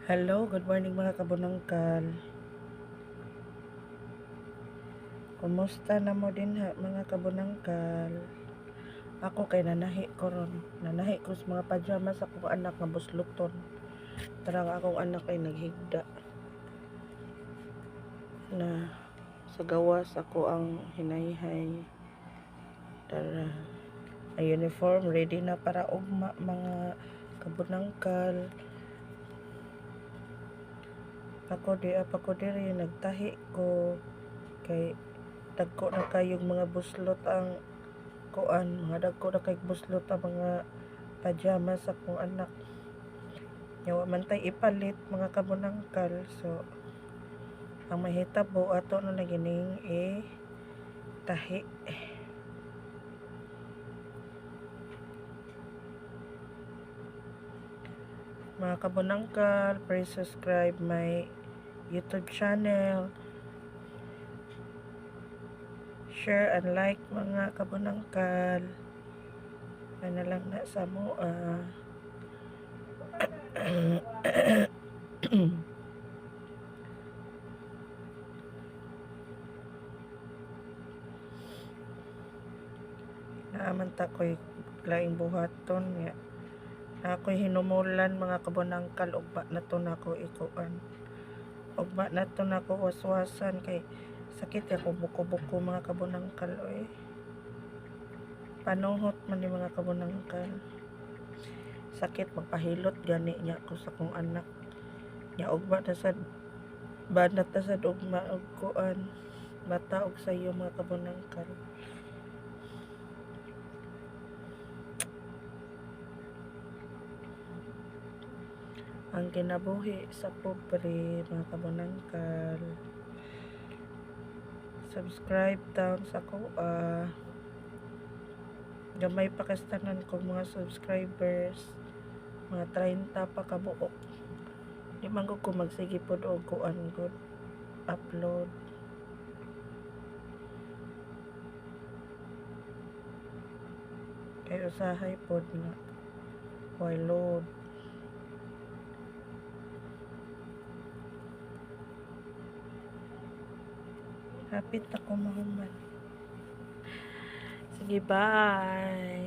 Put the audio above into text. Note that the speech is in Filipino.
Hello, good morning mga kabunangkal. Kumusta na mo din ha mga kabunangkal? Ako kay nanahi ko ron. Nanahi ko sa mga pajamas sa akong anak nga busluton. Tarang akong anak ay naghigda. Na sa gawas ako ang hinayhay. Tara. Ang uniform ready na para ugma mga kabunangkal. Ako diri nagtahi ko kay dagko na kayong mga buslot ang kuan, mga dagko na kay buslot ang mga pajamas sa akong anak. Yawa man tay ipalit mga kabunangkal. So ang mahitabo ato na gining tahi. Mga kabunangkal, please subscribe my YouTube channel. Share and like mga kabunangkal. Ano lang na sa mua. Naaman ta ko'y laing buhaton nga. Ako'y hinumulan mga kabunangkal, ugba na to na ko ikuan. Ugba na to na ko waswasan kay sakit ako buko-buko mga kabunangkal oy. Panuhot man ni mga kabunangkal. Sakit magpahilot gani niya ko sa kong anak. Nya ugba na sad banat na sad ugma og kuan. Bata og sayo mga kabunangkal. Ang kinabuhi sa pobre mga kabunangkal. Subscribe down sa ko gamay pa kastanan ko mga subscribers, mga 30 pa kabuok. Di man ko magsige pod og kuan gud upload. Kay usahay pod nga why load. Hapit ako mahuman. Sige, bye.